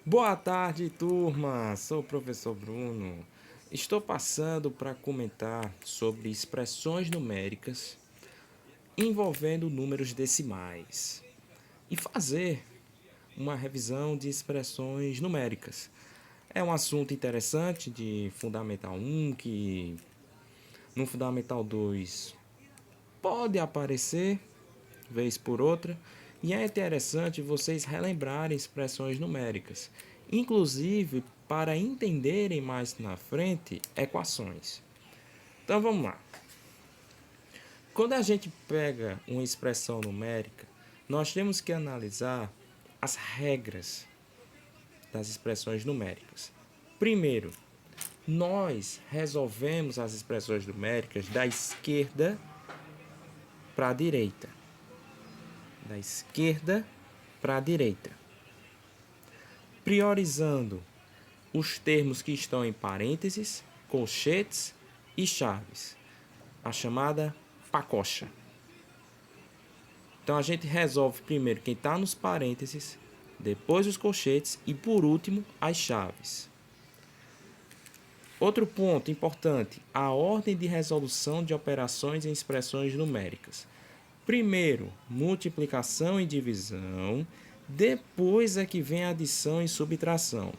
Boa tarde, turma. Sou o professor Bruno. Estou passando para comentar sobre expressões numéricas envolvendo números decimais e fazer uma revisão de expressões numéricas. É um assunto interessante de Fundamental 1 que no Fundamental 2 pode aparecer vez por outra, e é interessante vocês relembrarem expressões numéricas, inclusive para entenderem mais na frente equações. Então vamos lá. Quando a gente pega uma expressão numérica, nós temos que analisar as regras das expressões numéricas. Primeiro, nós resolvemos as expressões numéricas da esquerda para a direita. Da esquerda para a direita. Priorizando os termos que estão em parênteses, colchetes e chaves, a chamada pacocha. Então a gente resolve primeiro quem está nos parênteses, depois os colchetes e por último as chaves. Outro ponto importante, a ordem de resolução de operações em expressões numéricas. Primeiro, multiplicação e divisão, depois é que vem adição e subtração.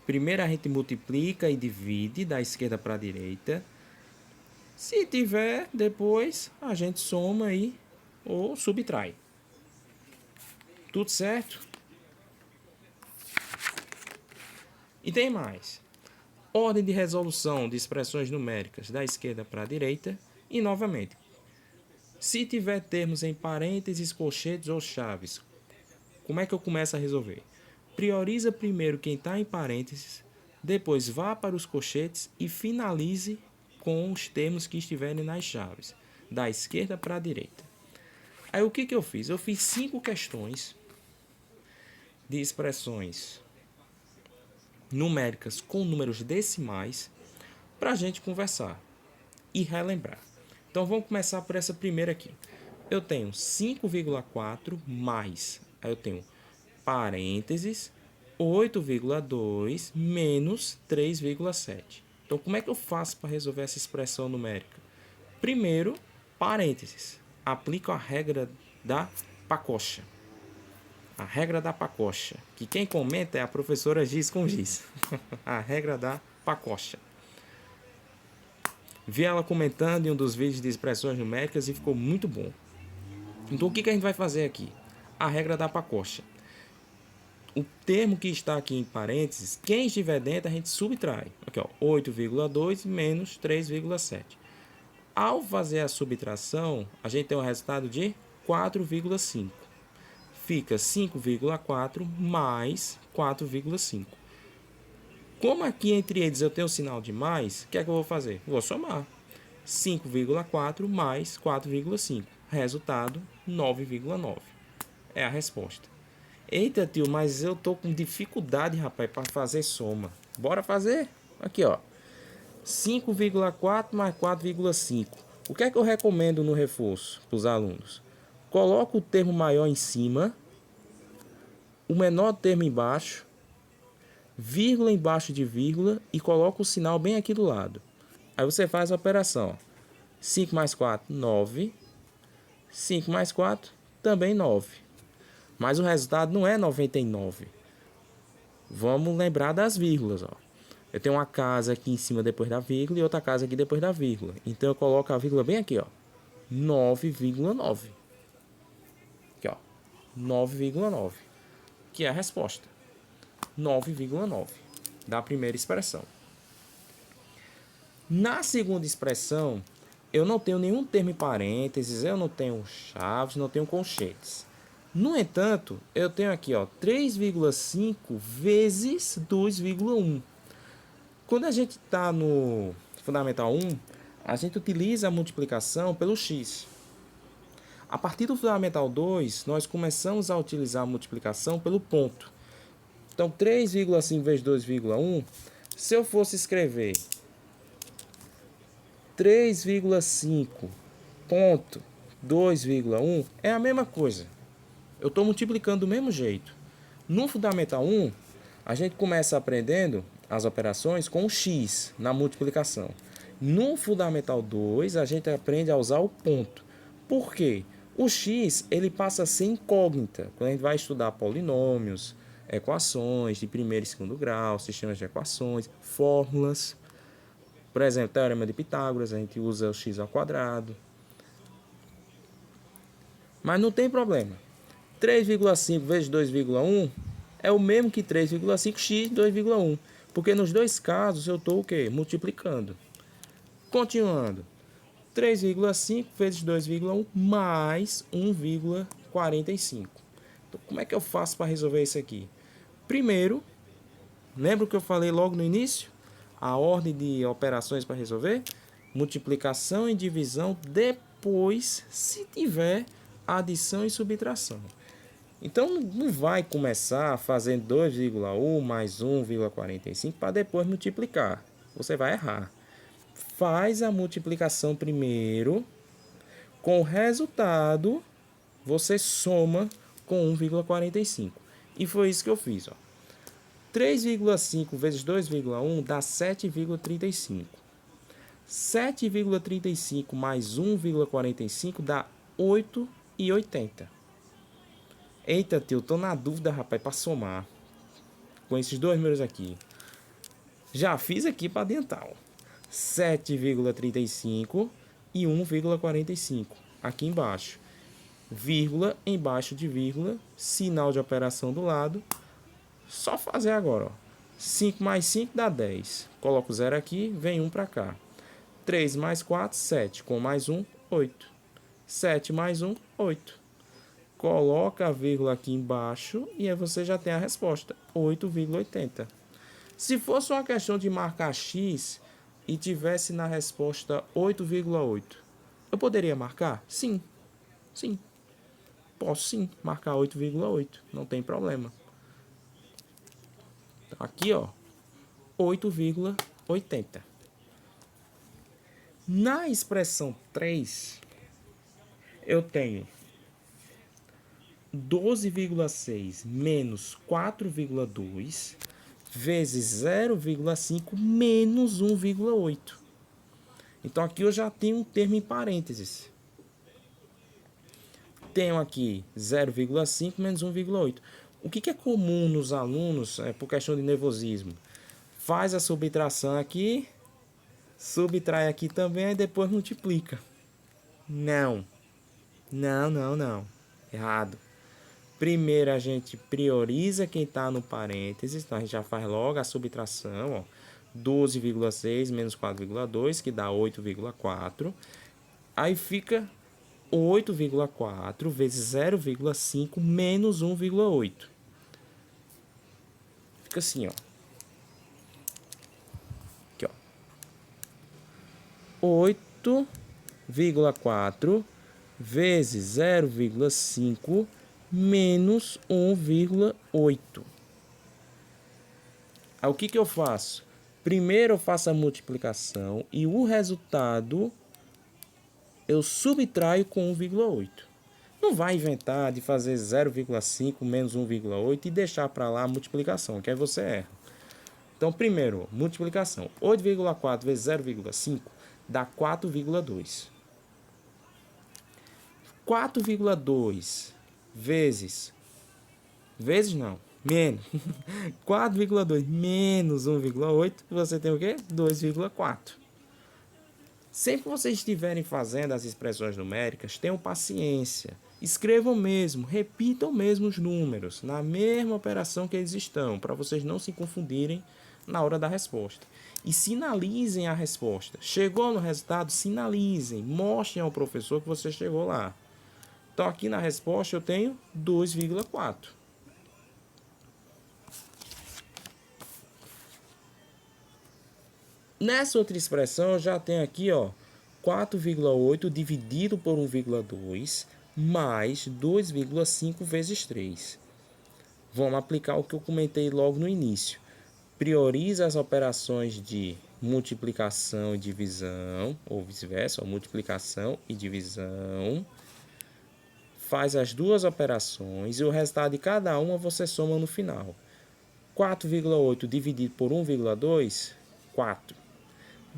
Primeiro a gente multiplica e divide da esquerda para a direita. Se tiver, depois a gente soma aí ou subtrai. Tudo certo? E tem mais. Ordem de resolução de expressões numéricas da esquerda para a direita. E novamente, se tiver termos em parênteses, colchetes ou chaves, como é que eu começo a resolver? Prioriza primeiro quem está em parênteses, depois vá para os colchetes e finalize com os termos que estiverem nas chaves, da esquerda para a direita. Aí o que eu fiz? Eu fiz 5 questões de expressões numéricas com números decimais para a gente conversar e relembrar. Então vamos começar por essa primeira aqui. Eu tenho 5,4 mais, aí eu tenho parênteses, 8,2 menos 3,7. Então, como é que eu faço para resolver essa expressão numérica? Primeiro, parênteses. Aplico a regra da pacocha. A regra da pacocha, que quem comenta é a professora Giz com Giz. A regra da pacocha. Vi ela comentando em um dos vídeos de expressões numéricas e ficou muito bom. Então, o que a gente vai fazer aqui? A regra da pacocha. O termo que está aqui em parênteses, quem estiver dentro, a gente subtrai. Aqui, ó, 8,2 menos 3,7. Ao fazer a subtração, a gente tem um resultado de 4,5. Fica 5,4 mais 4,5. Como aqui entre eles eu tenho o sinal de mais, o que é que eu vou fazer? Vou somar. 5,4 mais 4,5. Resultado, 9,9. É a resposta. Eita, tio, mas eu tô com dificuldade, rapaz, para fazer soma. Bora fazer? Aqui, ó. 5,4 mais 4,5. O que é que eu recomendo no reforço para os alunos? Coloca o termo maior em cima, o menor termo embaixo, vírgula embaixo de vírgula e coloca o sinal bem aqui do lado. Aí você faz a operação. 5 mais 4, 9. 5 mais 4, também 9. Mas o resultado não é 99. Vamos lembrar das vírgulas, ó. Eu tenho uma casa aqui em cima depois da vírgula e outra casa aqui depois da vírgula. Então eu coloco a vírgula bem aqui, ó. 9,9. Aqui, ó. 9,9. Que é a resposta. 9,9 da primeira expressão. Na segunda expressão, eu não tenho nenhum termo em parênteses, eu não tenho chaves, não tenho colchetes. No entanto, eu tenho aqui, ó, 3,5 vezes 2,1. Quando a gente está no Fundamental 1, a gente utiliza a multiplicação pelo x. A partir do Fundamental 2, nós começamos a utilizar a multiplicação pelo ponto. Então, 3,5 vezes 2,1, se eu fosse escrever 3,5 ponto 2,1, é a mesma coisa. Eu estou multiplicando do mesmo jeito. No Fundamental 1, a gente começa aprendendo as operações com o x na multiplicação. No Fundamental 2, a gente aprende a usar o ponto. Por quê? O x ele passa a ser incógnita quando a gente vai estudar polinômios, equações de primeiro e segundo grau, sistemas de equações, fórmulas. Por exemplo, teorema de Pitágoras, a gente usa o x ao quadrado. Mas não tem problema. 3,5 vezes 2,1 é o mesmo que 3,5x 2,1. Porque nos dois casos eu estou o quê? Multiplicando. Continuando. 3,5 vezes 2,1 mais 1,45. Então, como é que eu faço para resolver isso aqui? Primeiro, lembra o que eu falei logo no início? A ordem de operações para resolver? Multiplicação e divisão, depois, se tiver, adição e subtração. Então, não vai começar fazendo 2,1 mais 1,45 para depois multiplicar. Você vai errar. Faz a multiplicação primeiro, com o resultado, você soma com 1,45. E foi isso que eu fiz. Ó. 3,5 vezes 2,1 dá 7,35. 7,35 mais 1,45 dá 8,80. Eita, tio, tô na dúvida, rapaz, para somar com esses dois números aqui. Já fiz aqui para dental. 7,35 e 1,45 aqui embaixo. Vírgula embaixo de vírgula, sinal de operação do lado. Só fazer agora, ó. 5 mais 5 dá 10. Coloco 0 aqui, vem 1 para cá. 3 mais 4, 7. Com mais 1, 8. 7 mais 1, 8. Coloca a vírgula aqui embaixo e aí você já tem a resposta, 8,80. Se fosse uma questão de marcar x e tivesse na resposta 8,8, eu poderia marcar? Sim, sim. Posso sim marcar 8,8, não tem problema. Então, aqui, ó, 8,80. Na expressão 3, eu tenho 12,6 menos 4,2 vezes 0,5 menos 1,8. Então, aqui eu já tenho um termo em parênteses. Tenho aqui 0,5 menos 1,8. O que é comum nos alunos, por questão de nervosismo? Faz a subtração aqui, subtrai aqui também e depois multiplica. Não. Não. Errado. Primeiro a gente prioriza quem está no parênteses, então a gente já faz logo a subtração, ó. 12,6 menos 4,2, que dá 8,4. Aí fica 8,4 vezes 0,5 menos 1,8. Fica assim, ó. Aqui, ó. 8,4 vezes 0,5 menos 1,8. Aí o que eu faço? Primeiro eu faço a multiplicação e o resultado eu subtraio com 1,8. Não vai inventar de fazer 0,5 menos 1,8 e deixar para lá a multiplicação, que aí você erra. Então, primeiro, multiplicação. 8,4 vezes 0,5 dá 4,2. 4,2 vezes não, menos 4,2 menos 1,8, você tem o quê? 2,4. Sempre que vocês estiverem fazendo as expressões numéricas, tenham paciência. Escrevam mesmo, repitam mesmo os números, na mesma operação que eles estão, para vocês não se confundirem na hora da resposta. E sinalizem a resposta. Chegou no resultado, sinalizem, mostrem ao professor que você chegou lá. Então, aqui na resposta eu tenho 2,4. Nessa outra expressão, eu já tenho aqui, ó, 4,8 dividido por 1,2 mais 2,5 vezes 3. Vamos aplicar o que eu comentei logo no início. Prioriza as operações de multiplicação e divisão, ou vice-versa, multiplicação e divisão. faz as duas operações e o resultado de cada uma você soma no final. 4,8 dividido por 1,2, 4.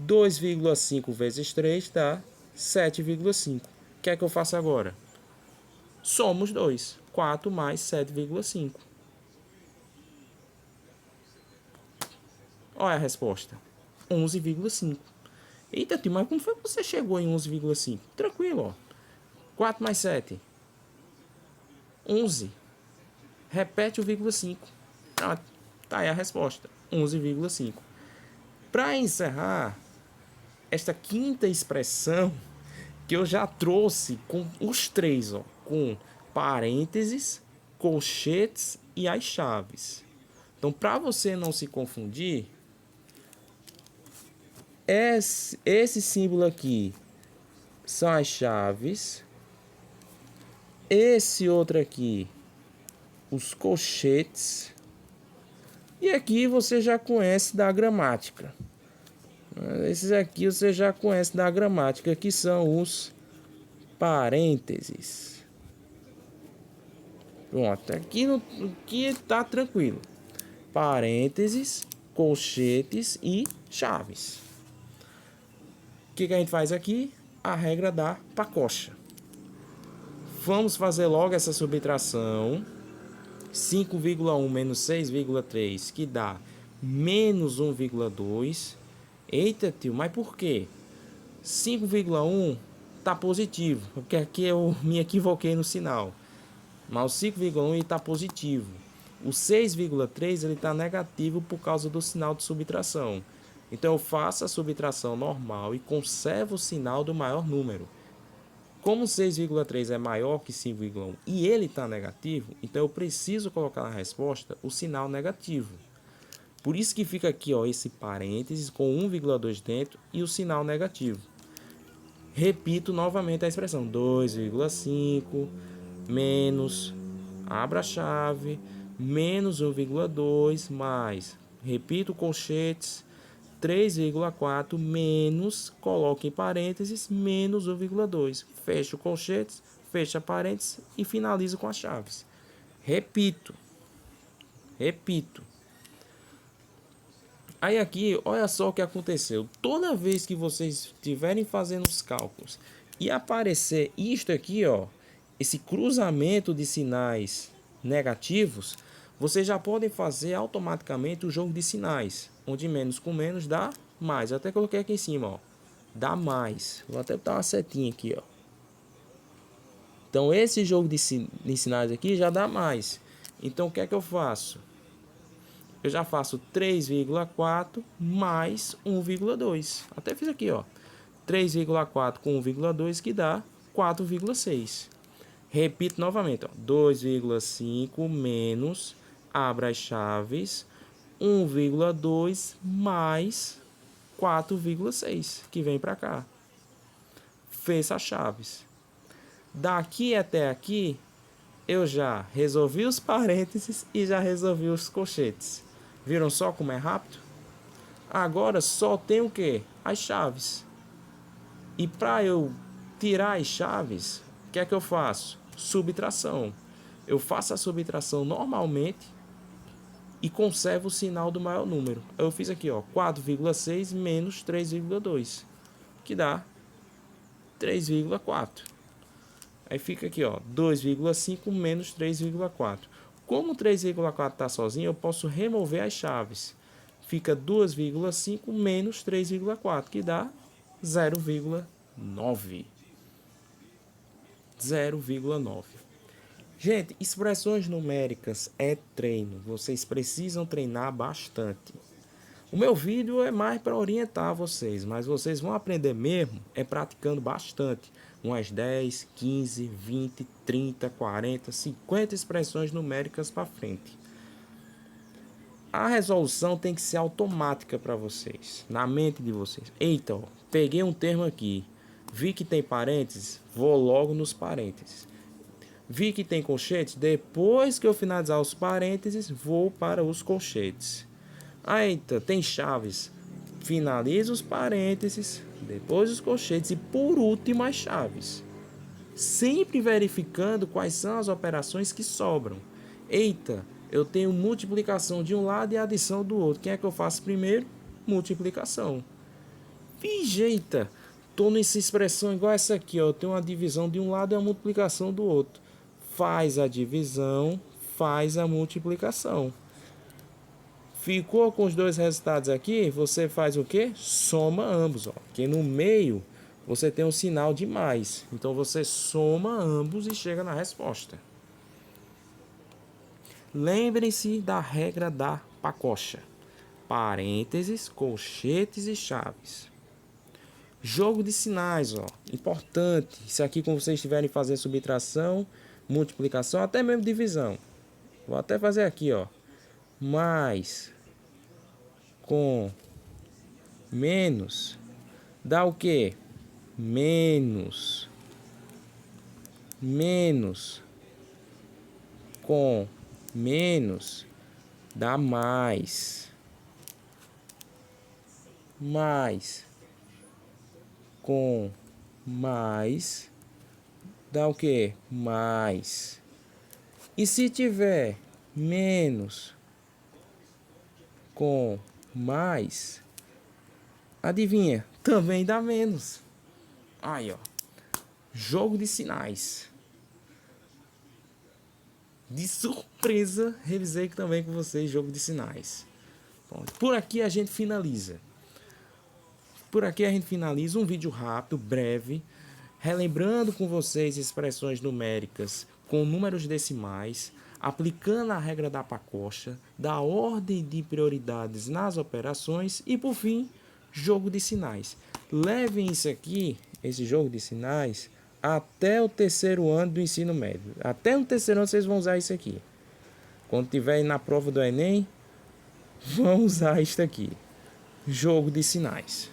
2,5 vezes 3 dá 7,5. O que é que eu faço agora? Somo os dois. 4 mais 7,5. Olha a resposta. 11,5. Eita, tio, mas como foi que você chegou em 11,5? Tranquilo, ó. 4 mais 7. 11. Repete o vírgula 5. Pronto. Tá aí a resposta. 11,5. Para encerrar, esta quinta expressão que eu já trouxe com os três, ó, com parênteses, colchetes e as chaves. Então, para você não se confundir, esse símbolo aqui são as chaves, esse outro aqui, os colchetes, e aqui você já conhece da gramática. Esses aqui você já conhece da gramática, que são os parênteses. Pronto, aqui tá tranquilo. Parênteses, colchetes e chaves. O que a gente faz aqui? A regra da pacocha. Vamos fazer logo essa subtração. 5,1 menos 6,3, que dá menos 1,2. Eita, tio, mas por quê? 5,1 tá positivo, porque aqui eu me equivoquei no sinal. Mas o 5,1 está positivo. O 6,3 ele está negativo por causa do sinal de subtração. Então eu faço a subtração normal e conservo o sinal do maior número. Como 6,3 é maior que 5,1 e ele está negativo, então eu preciso colocar na resposta o sinal negativo. Por isso que fica aqui, ó, esse parênteses com 1,2 dentro e o sinal negativo. Repito novamente a expressão 2,5 menos, abra a chave, menos 1,2 mais, repito colchetes, 3,4 menos, coloque em parênteses, menos 1,2. Fecha o colchetes, fecha parênteses e finalizo com as chaves. Repito. Aí aqui, olha só o que aconteceu. Toda vez que vocês estiverem fazendo os cálculos e aparecer isto aqui, ó, esse cruzamento de sinais negativos, vocês já podem fazer automaticamente o jogo de sinais, onde menos com menos dá mais. Eu até coloquei aqui em cima, ó, dá mais. Vou até botar uma setinha aqui, ó. Então esse jogo de sinais aqui já dá mais. Então o que é que eu faço? Eu já faço 3,4 mais 1,2. Até fiz aqui, ó. 3,4 com 1,2 que dá 4,6. Repito novamente, ó. 2,5 menos, abra as chaves, 1,2 mais 4,6, que vem para cá. Fecha as chaves. Daqui até aqui, eu já resolvi os parênteses e já resolvi os colchetes. Viram só como é rápido? Agora só tem o que? As chaves. E para eu tirar as chaves, o que é que eu faço? Subtração. Eu faço a subtração normalmente e conservo o sinal do maior número. Eu fiz aqui, ó, 4,6 menos 3,2, que dá 3,4. Aí fica aqui, ó, 2,5 menos 3,4. Como 3,4 está sozinho, eu posso remover as chaves. Fica 2,5 menos 3,4, que dá 0,9. 0,9. Gente, expressões numéricas é treino. Vocês precisam treinar bastante. O meu vídeo é mais para orientar vocês, mas vocês vão aprender mesmo é praticando bastante. Umas 10, 15, 20, 30, 40, 50 expressões numéricas para frente. A resolução tem que ser automática para vocês, na mente de vocês. Eita, ó, peguei um termo aqui, vi que tem parênteses, vou logo nos parênteses. Vi que tem colchetes, depois que eu finalizar os parênteses, vou para os colchetes. Eita, tem chaves, finalizo os parênteses, depois os colchetes e por último as chaves. sempre verificando quais são as operações que sobram. Eita, eu tenho multiplicação de um lado e adição do outro. Quem é que eu faço primeiro? Multiplicação. Eita, estou nessa expressão igual essa aqui, ó. Eu tenho uma divisão de um lado e uma multiplicação do outro. Faz a divisão, faz a multiplicação. Ficou com os dois resultados aqui, você faz o quê? Soma ambos, ó. Porque no meio você tem um sinal de mais. Então você soma ambos e chega na resposta. Lembrem-se da regra da pacocha. Parênteses, colchetes e chaves. Jogo de sinais, ó. Importante. Isso aqui quando vocês estiverem fazendo subtração, multiplicação, até mesmo divisão. Vou até fazer aqui, ó. Mais com menos dá o quê? Menos com menos dá mais. Mais com mais dá o quê? Mais. E se tiver menos com mais, adivinha? Também dá menos. Aí, ó. Jogo de sinais. De surpresa, revisei também com vocês jogo de sinais. Bom, por aqui a gente finaliza. Um vídeo rápido, breve, relembrando com vocês expressões numéricas com números decimais, aplicando a regra da pacocha, da ordem de prioridades nas operações e, por fim, jogo de sinais. Levem isso aqui, esse jogo de sinais, até o terceiro ano do ensino médio. Até no terceiro ano vocês vão usar isso aqui. Quando tiverem na prova do Enem, vão usar isso aqui. Jogo de sinais.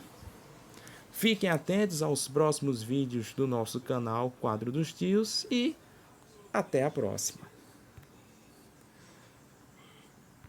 Fiquem atentos aos próximos vídeos do nosso canal Quadro dos Tios e até a próxima.